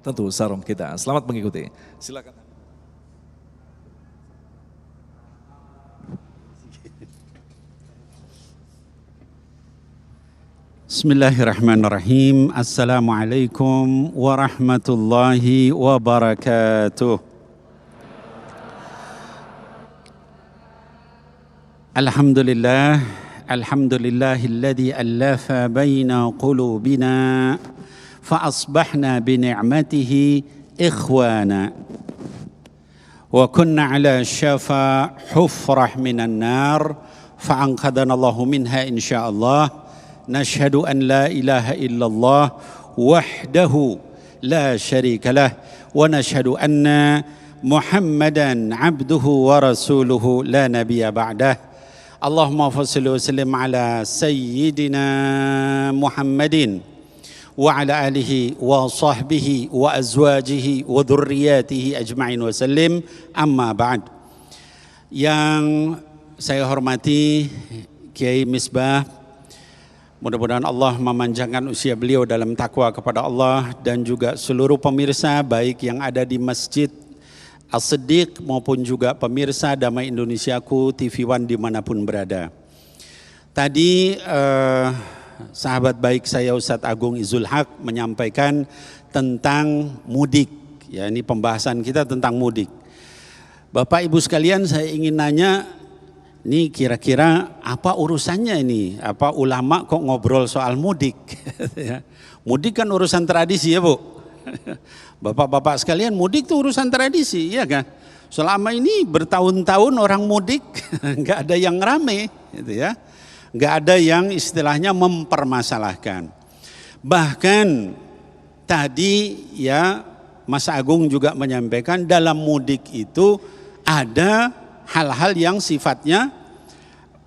tentu sarung kita. Selamat mengikuti. Silakan. Bismillahirrahmanirrahim. Assalamualaikum warahmatullahi wabarakatuh. Alhamdulillah, alhamdulillahilladzi allafa baina qulubina fa asbahna bi ni'matihi ikhwana wa kunna ala syafa hufrah minan nar fa anqadana Allahu minha insyaallah. نشهد أن لا إله إلا الله وحده لا شريك له ونشهد أن محمدا عبده ورسوله لا نبي بعده اللهم صل وسلم على سيدنا محمد وعلى آله وصحبه وأزواجه وذرياته أجمعين وسلم أما بعد. Yang saya hormati Kiai Misbah, mudah-mudahan Allah memanjangkan usia beliau dalam takwa kepada Allah, dan juga seluruh pemirsa baik yang ada di Masjid As-Siddiq maupun juga pemirsa Damai Indonesiaku TV One dimanapun berada. Tadi sahabat baik saya Ustadz Agung Izul Haq menyampaikan tentang mudik. Ya, ini pembahasan kita tentang mudik. Bapak Ibu sekalian, saya ingin nanya, ini kira-kira apa urusannya ini? Apa ulama kok ngobrol soal mudik? Mudik kan urusan tradisi ya Bu. Bapak-bapak sekalian, mudik itu urusan tradisi, ya kan? Selama ini bertahun-tahun orang mudik, nggak ada yang rame, gitu ya. Nggak ada yang istilahnya mempermasalahkan. Bahkan tadi ya Mas Agung juga menyampaikan dalam mudik itu ada hal-hal yang sifatnya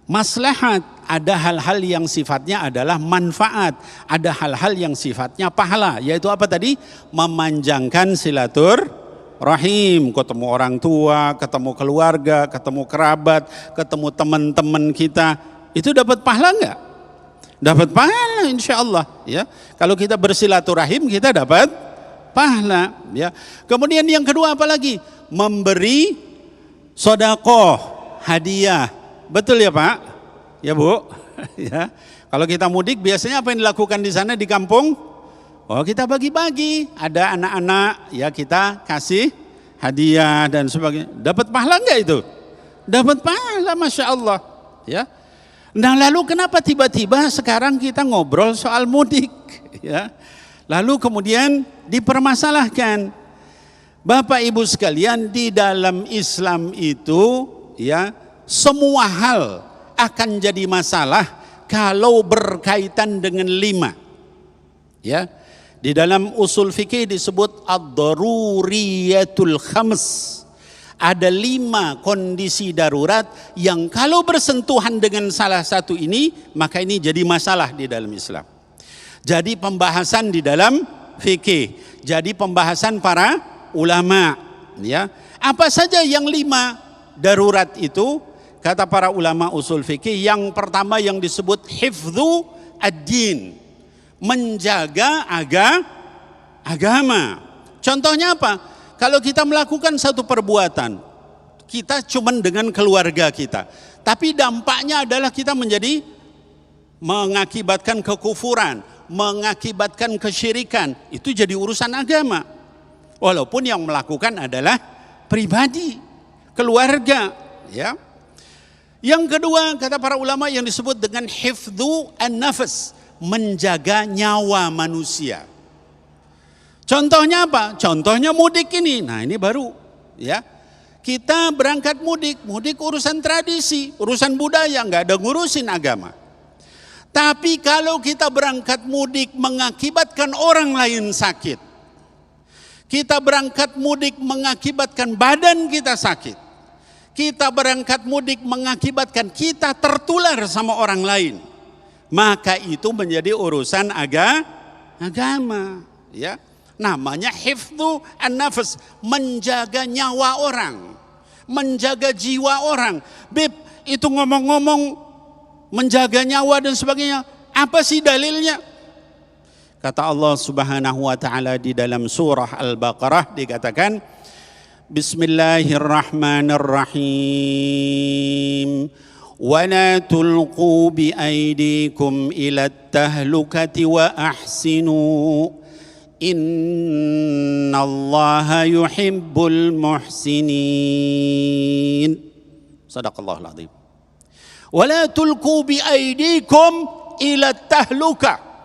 maslahat, ada hal-hal yang sifatnya adalah manfaat, ada hal-hal yang sifatnya pahala, yaitu apa tadi? Memanjangkan silaturahim, ketemu orang tua, ketemu keluarga, ketemu kerabat, ketemu teman-teman kita, itu dapat pahala enggak? Dapat pahala insya Allah ya. Kalau kita bersilaturahim kita dapat pahala ya. Kemudian yang kedua apa lagi? Memberi sedekah, hadiah. Betul ya Pak? Ya Bu? Ya. Kalau kita mudik biasanya apa yang dilakukan di sana di kampung? Oh, kita bagi-bagi. Ada anak-anak ya kita kasih hadiah dan sebagainya. Dapat pahala enggak itu? Dapat pahala, Masya Allah. Ya. Nah lalu kenapa tiba-tiba sekarang kita ngobrol soal mudik? Ya. Lalu kemudian dipermasalahkan. Bapak Ibu sekalian, di dalam Islam itu ya semua hal akan jadi masalah kalau berkaitan dengan 5. Ya. Di dalam usul fikih disebut ad-daruriyatul khams. Ada 5 kondisi darurat yang kalau bersentuhan dengan salah satu ini, maka ini jadi masalah di dalam Islam. Jadi pembahasan di dalam fikih, jadi pembahasan para ulama ya. Apa saja yang 5 darurat itu? Kata para ulama usul fikih, yang pertama yang disebut hifdzu ad-din, menjaga agama. Contohnya apa? Kalau kita melakukan satu perbuatan, kita cuman dengan keluarga kita, tapi dampaknya adalah kita menjadi mengakibatkan kekufuran, mengakibatkan kesyirikan, itu jadi urusan agama. Walaupun yang melakukan adalah pribadi, keluarga, ya. Yang kedua kata para ulama yang disebut dengan hifdzu an-nafs, menjaga nyawa manusia. Contohnya apa? Contohnya mudik ini. Nah, ini baru, ya. Kita berangkat mudik urusan tradisi, urusan budaya, nggak ada ngurusin agama. Tapi kalau kita berangkat mudik mengakibatkan orang lain sakit, kita berangkat mudik mengakibatkan badan kita sakit, kita berangkat mudik mengakibatkan kita tertular sama orang lain, maka itu menjadi urusan agama, ya. Namanya hifdzu an-nafs, menjaga nyawa orang, menjaga jiwa orang. Beb, itu ngomong-ngomong menjaga nyawa dan sebagainya, apa sih dalilnya? Kata Allah Subhanahu wa taala di dalam surah Al-Baqarah dikatakan, Bismillahirrahmanirrahim. Wa la tulqu bi aydikum ila at-tahlukati wa ahsinu. Innallaha yuhibbul muhsinin. Sadaqallahul azim. Wa la tulqu bi aydikum ila at-tahluka.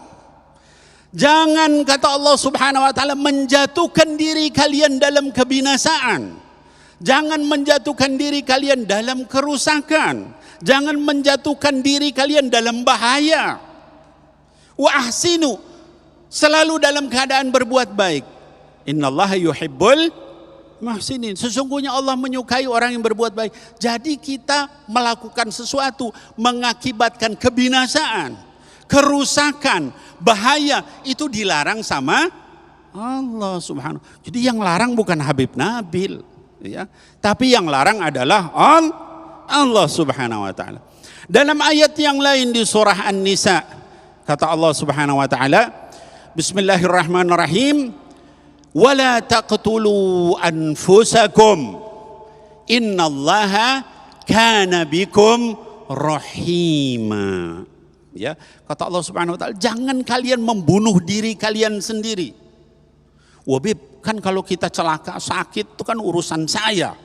Jangan, kata Allah Subhanahu wa taala, menjatuhkan diri kalian dalam kebinasaan. Jangan menjatuhkan diri kalian dalam kerusakan. Jangan menjatuhkan diri kalian dalam bahaya. Wa ahsinu, selalu dalam keadaan berbuat baik. Innallaha yuhibbul muhsinin. Sesungguhnya Allah menyukai orang yang berbuat baik. Jadi kita melakukan sesuatu mengakibatkan kebinasaan, kerusakan, bahaya, itu dilarang sama Allah Subhanahu. Jadi yang larang bukan Habib Nabil, ya, tapi yang larang adalah Allah Subhanahu wa taala. Dalam ayat yang lain di surah An-Nisa, kata Allah Subhanahu wa taala, Bismillahirrahmanirrahim, wala taqtulu anfusakum innallaha kana bikum rahima. Ya, kata Allah Subhanahu wa taala, jangan kalian membunuh diri kalian sendiri. Wabib, kan kalau kita celaka sakit itu kan urusan saya.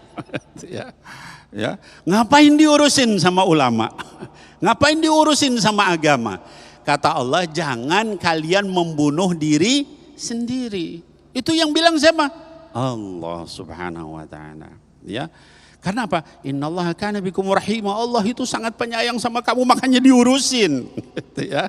Ya, ngapain diurusin sama ulama? Ngapain diurusin sama agama? Kata Allah, jangan kalian membunuh diri sendiri. Itu yang bilang siapa? Allah Subhanahu wa taala. Ya. Karena apa? Innallaha kana bikum rahima. Allah itu sangat penyayang sama kamu, makanya diurusin. Ya.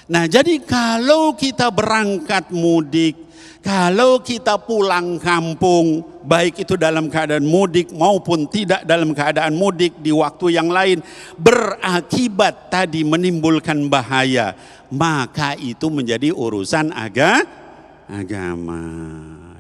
Nah, jadi kalau kita berangkat mudik, kalau kita pulang kampung, baik itu dalam keadaan mudik maupun tidak dalam keadaan mudik di waktu yang lain, berakibat tadi menimbulkan bahaya, maka itu menjadi urusan agama.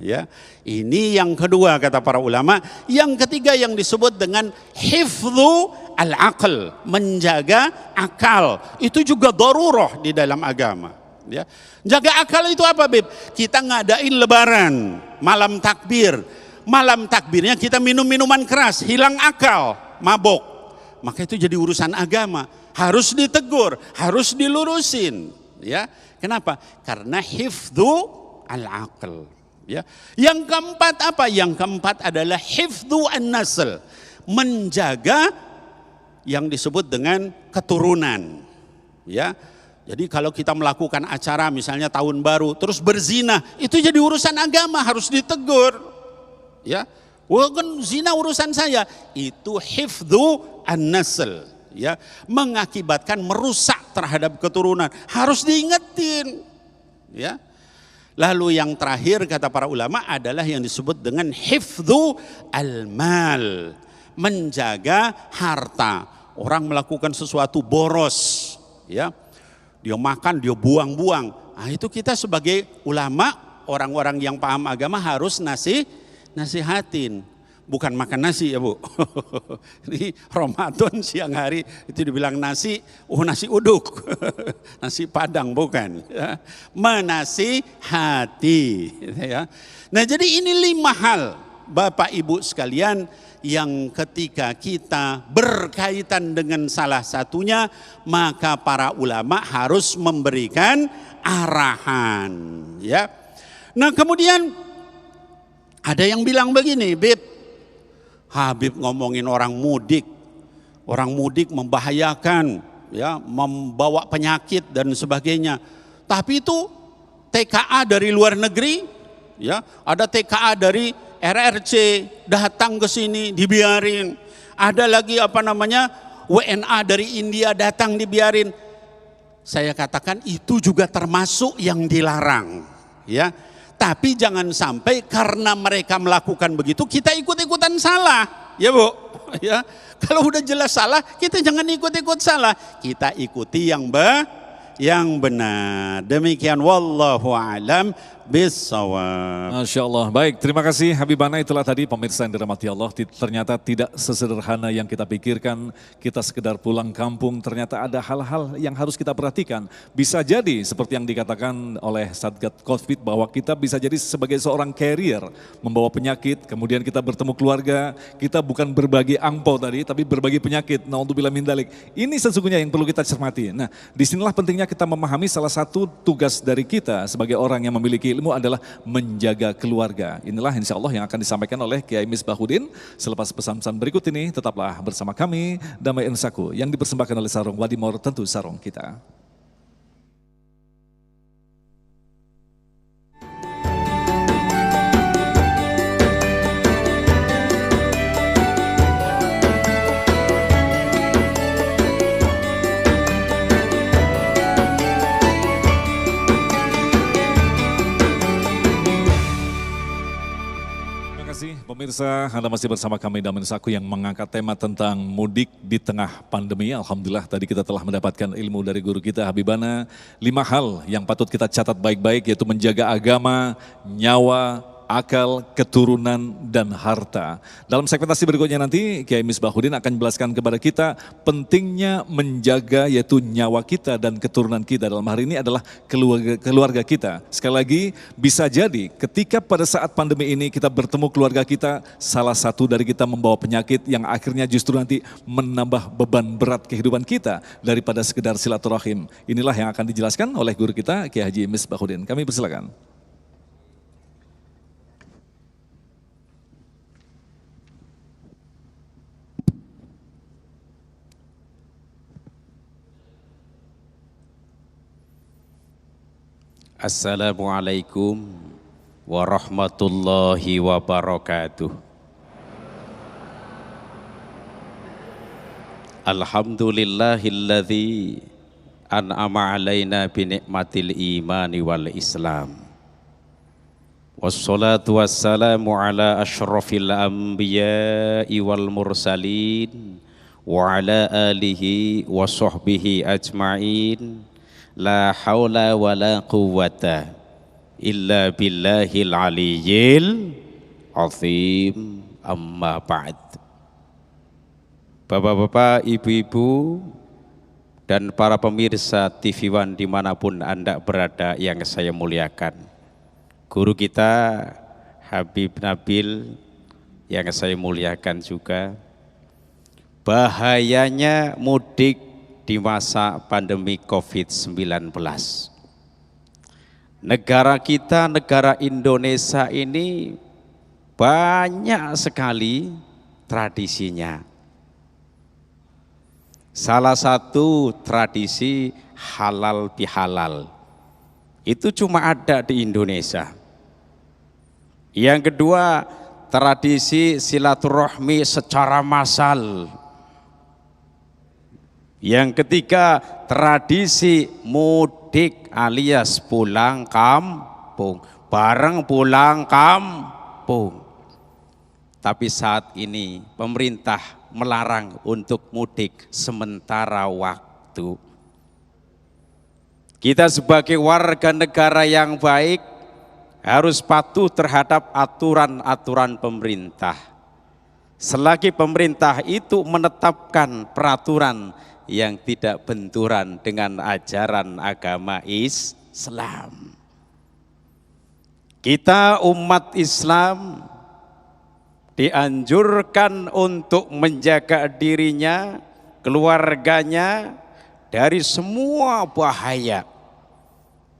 Ya, ini yang kedua kata para ulama. Yang ketiga yang disebut dengan hifdzu al-aql, menjaga akal. Itu juga darurah di dalam agama. Ya, jaga akal itu apa, Beb? Kita ngadain lebaran, malam takbir. Malam takbirnya kita minum minuman keras, hilang akal, mabok. Maka itu jadi urusan agama, harus ditegur, harus dilurusin. Ya, kenapa? Karena hifdzu al-aql. Ya. Yang keempat apa? Yang keempat adalah hifdzu an-nasl, menjaga yang disebut dengan keturunan. Ya. Jadi kalau kita melakukan acara misalnya tahun baru terus berzina, itu jadi urusan agama, harus ditegur. Ya. Wah, kan zina urusan saya. Itu hifdzu an-nasl, ya, mengakibatkan merusak terhadap keturunan, harus diingetin. Ya. Lalu yang terakhir kata para ulama adalah yang disebut dengan hifdzu al-mal, menjaga harta. Orang melakukan sesuatu boros, ya, dia makan, dia buang-buang. Nah, itu kita sebagai ulama, orang-orang yang paham agama harus nasihatin. Bukan makan nasi ya Bu. Ini Ramadan siang hari itu dibilang nasi, nasi uduk. Nasi padang bukan. Ya. Menasihati. Ya. Nah, jadi ini 5 hal Bapak Ibu sekalian yang ketika kita berkaitan dengan salah satunya, maka para ulama harus memberikan arahan. Ya. Nah, kemudian ada yang bilang begini, Beb, Habib ngomongin orang mudik membahayakan, ya, membawa penyakit dan sebagainya. Tapi itu TKA dari luar negeri, ya, ada TKA dari RRC datang ke sini dibiarin. Ada lagi WNA dari India datang dibiarin. Saya katakan itu juga termasuk yang dilarang, ya. Tapi jangan sampai karena mereka melakukan begitu kita ikut-ikutan salah, ya Bu. Ya, kalau udah jelas salah kita jangan ikut-ikut salah. Kita ikuti yang yang benar. Demikian wallahu a'lam bissawab. Masya Allah. Baik, terima kasih Habibana. Itulah tadi pemirsa yang dirahmati Allah. Ternyata tidak sesederhana yang kita pikirkan. Kita sekedar pulang kampung, ternyata ada hal-hal yang harus kita perhatikan. Bisa jadi seperti yang dikatakan oleh Satgas Covid bahwa kita bisa jadi sebagai seorang carrier membawa penyakit, kemudian kita bertemu keluarga, kita bukan berbagi angpau tadi, tapi berbagi penyakit. Naudzubillah min dzalik. Ini sesungguhnya yang perlu kita cermati. Nah, disinilah pentingnya kita memahami salah satu tugas dari kita sebagai orang yang memiliki ilmu adalah menjaga keluarga. Inilah insya Allah yang akan disampaikan oleh Kiai Misbahuddin. Selepas pesan-pesan berikut ini, tetaplah bersama kami, Damai Ensaku, yang dipersembahkan oleh Sarung Wadimor, tentu sarung kita. Pemirsa, Anda masih bersama kami Damai Ensaku yang mengangkat tema tentang mudik di tengah pandemi. Alhamdulillah tadi kita telah mendapatkan ilmu dari guru kita Habibana. 5 hal yang patut kita catat baik-baik, yaitu menjaga agama, nyawa, akal, keturunan, dan harta. Dalam segmentasi berikutnya nanti Kiai Misbahuddin akan menjelaskan kepada kita pentingnya menjaga yaitu nyawa kita dan keturunan kita. Dalam hari ini adalah keluarga kita. Sekali lagi, bisa jadi ketika pada saat pandemi ini kita bertemu keluarga kita, salah satu dari kita membawa penyakit yang akhirnya justru nanti menambah beban berat kehidupan kita daripada sekedar silaturahim. Inilah yang akan dijelaskan oleh guru kita Kiai Haji Misbahuddin. Kami persilakan. Assalamualaikum warahmatullahi wabarakatuh. Alhamdulillahilladzi an'ama alaina bi ni'matil imani wal islam. Wassalatu wassalamu ala asyrafil anbiya'i wal mursalin wa ala alihi wa sahbihi ajma'in. La haula wa la quwwata illa billahil aliyyil azim, amma ba'd. Bapak-bapak, ibu-ibu, dan para pemirsa TV One dimanapun Anda berada yang saya muliakan. Guru kita Habib Nabil yang saya muliakan juga. Bahayanya mudik di masa pandemi COVID-19. Negara kita, negara Indonesia ini banyak sekali tradisinya. Salah satu tradisi halal bihalal. Itu cuma ada di Indonesia. Yang kedua, tradisi silaturahmi secara massal. Yang ketiga, tradisi mudik alias pulang kampung, bareng pulang kampung. Tapi saat ini pemerintah melarang untuk mudik sementara waktu. Kita sebagai warga negara yang baik harus patuh terhadap aturan-aturan pemerintah. Selagi pemerintah itu menetapkan peraturan yang tidak benturan dengan ajaran agama Islam. Kita umat Islam dianjurkan untuk menjaga dirinya, keluarganya dari semua bahaya.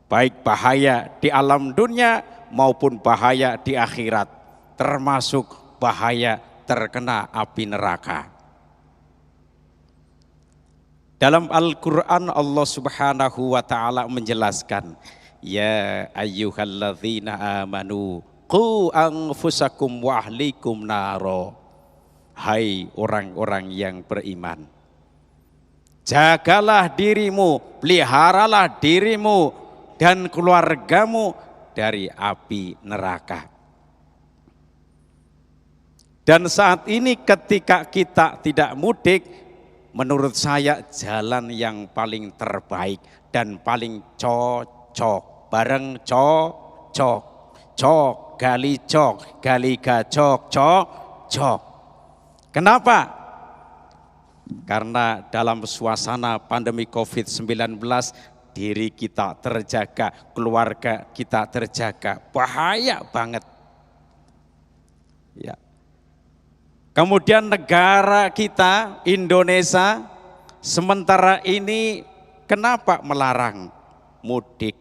Baik bahaya di alam dunia maupun bahaya di akhirat, termasuk bahaya terkena api neraka. Dalam Al-Quran Allah Subhanahu wa ta'ala menjelaskan, ya ayyuhalladzina amanu qu anfusakum wa ahlikum naro. Hai orang-orang yang beriman, jagalah dirimu, peliharalah dirimu dan keluargamu dari api neraka. Dan saat ini ketika kita tidak mudik, menurut saya jalan yang paling terbaik dan paling cocok. Bareng cocok, cok, gali gacok, cok. Kenapa? Karena dalam suasana pandemi COVID-19 diri kita terjaga, keluarga kita terjaga, bahaya banget. Ya. Kemudian negara kita, Indonesia, sementara ini kenapa melarang mudik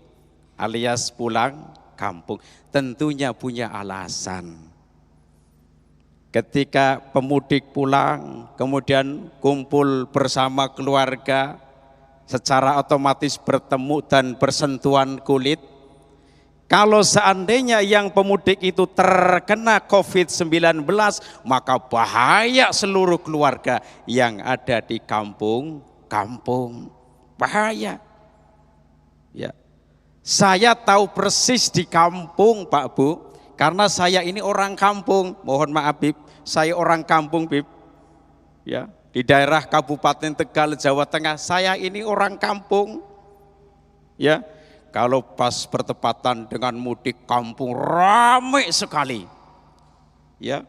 alias pulang kampung? Tentunya punya alasan. Ketika pemudik pulang, kemudian kumpul bersama keluarga, secara otomatis bertemu dan bersentuhan kulit. Kalau seandainya yang pemudik itu terkena COVID-19, maka bahaya seluruh keluarga yang ada di kampung. Bahaya. Ya. Saya tahu persis di kampung, Pak Bu, karena saya ini orang kampung. Mohon maaf, Bib, saya orang kampung, Bib. Ya, di daerah Kabupaten Tegal, Jawa Tengah, saya ini orang kampung. Ya. Kalau pas bertepatan dengan mudik kampung ramai sekali. Ya.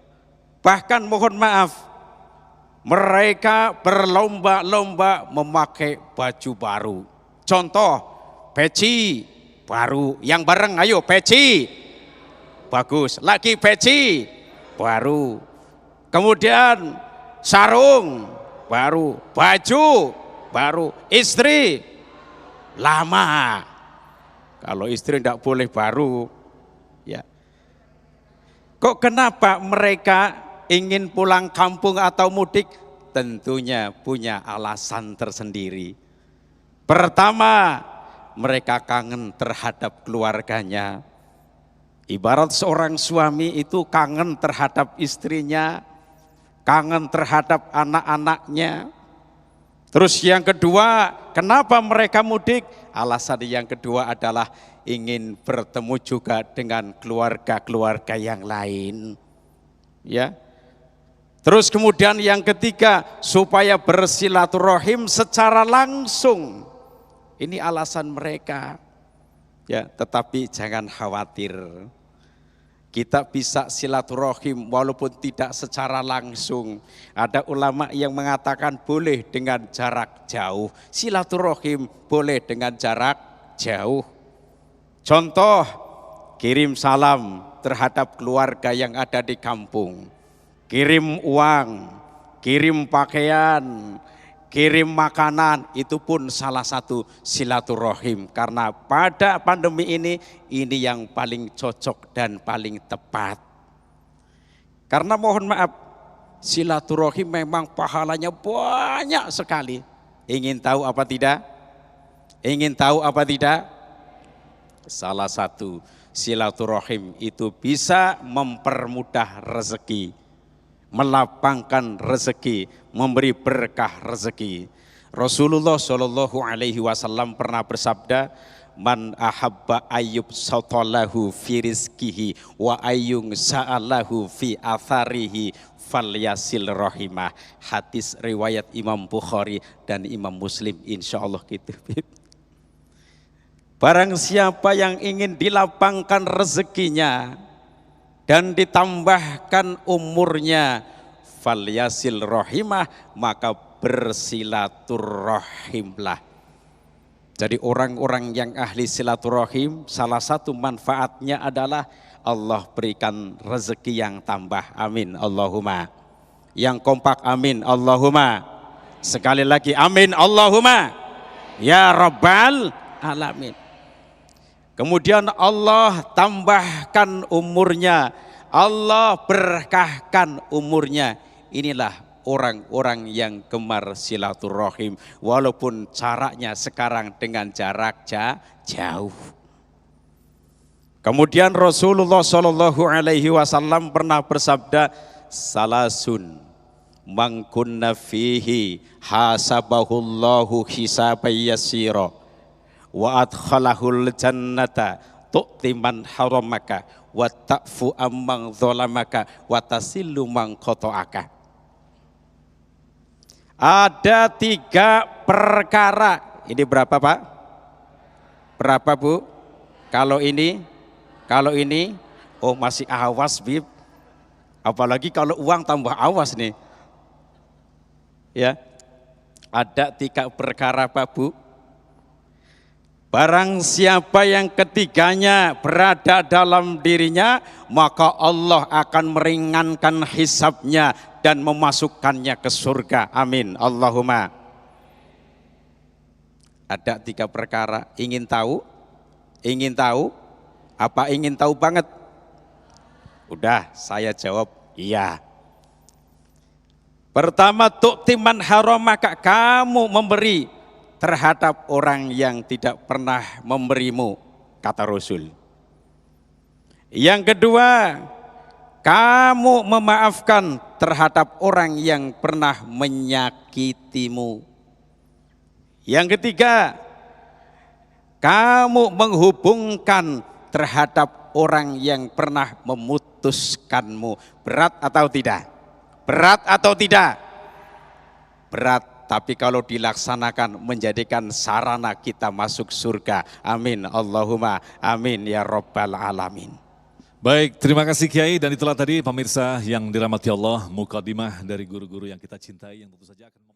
Bahkan mohon maaf, mereka berlomba-lomba memakai baju baru. Contoh, peci baru. Yang bareng ayo peci. Bagus. Lagi peci baru. Kemudian sarung baru, baju baru, istri lama. Kalau istri tidak boleh baru, ya. Kok kenapa mereka ingin pulang kampung atau mudik? Tentunya punya alasan tersendiri. Pertama, mereka kangen terhadap keluarganya. Ibarat seorang suami itu kangen terhadap istrinya, kangen terhadap anak-anaknya. Terus yang kedua, kenapa mereka mudik? Alasan yang kedua adalah ingin bertemu juga dengan keluarga-keluarga yang lain. Ya. Terus kemudian yang ketiga, supaya bersilaturahim secara langsung. Ini alasan mereka. Ya, tetapi jangan khawatir. Kita bisa silaturahim walaupun tidak secara langsung. Ada ulama yang mengatakan boleh dengan jarak jauh. Silaturahim boleh dengan jarak jauh. Contoh, kirim salam terhadap keluarga yang ada di kampung. Kirim uang, kirim pakaian, kirim makanan, itu pun salah satu silaturahim. Karena pada pandemi ini yang paling cocok dan paling tepat. Karena mohon maaf, silaturahim memang pahalanya banyak sekali. Ingin tahu apa tidak? Ingin tahu apa tidak? Salah satu silaturahim itu bisa mempermudah rezeki, melapangkan rezeki, memberi berkah rezeki. Rasulullah Shallallahu Alaihi Wasallam pernah bersabda, man ahabba ayyub sautallahu fi rizkihi wa ayyung sa'alahu fi atharihi falyasil rahimah. Hadis riwayat Imam Bukhari dan Imam Muslim, insya Allah gitu. Barang siapa yang ingin dilapangkan rezekinya dan ditambahkan umurnya, falyasil rahimah, maka bersilaturahimlah. Jadi orang-orang yang ahli silaturahim, salah satu manfaatnya adalah Allah berikan rezeki yang tambah. Amin Allahumma. Yang kompak amin Allahumma. Sekali lagi amin Allahumma. Ya Rabbal Alamin. Kemudian Allah tambahkan umurnya, Allah berkahkan umurnya. Inilah orang-orang yang gemar silaturahim, walaupun caranya sekarang dengan jarak jauh. Kemudian Rasulullah Shallallahu Alaihi Wasallam pernah bersabda, salasun man kunna fihi hasabahullahu hisaban yasira wa adkhalahul jannata tu'ti man haramaka wa ta'fu amman zalamaka wa tasillu man qata'aka. Ada 3 perkara. Ini berapa Pak? Berapa Bu? Kalau ini, oh masih awas Bib. Apalagi kalau uang tambah awas nih. Ya, ada 3 perkara Pak Bu. Barang siapa yang ketiganya berada dalam dirinya, maka Allah akan meringankan hisabnya dan memasukkannya ke surga. Amin. Allahumma. Ada 3 perkara. Ingin tahu? Ingin tahu? Apa ingin tahu banget? Udah, saya jawab iya. Pertama, tu'timan haramaka, kamu memberi terhadap orang yang tidak pernah memberimu, kata Rasul. Yang kedua, kamu memaafkan terhadap orang yang pernah menyakitimu. Yang ketiga, kamu menghubungkan terhadap orang yang pernah memutuskanmu. Berat atau tidak? Berat atau tidak? Berat. Tapi kalau dilaksanakan menjadikan sarana kita masuk surga. Amin. Allahumma amin ya rabbal alamin. Baik, terima kasih Kiai, dan itulah tadi pemirsa yang dirahmati Allah, mukadimah dari guru-guru yang kita cintai yang tentu saja akan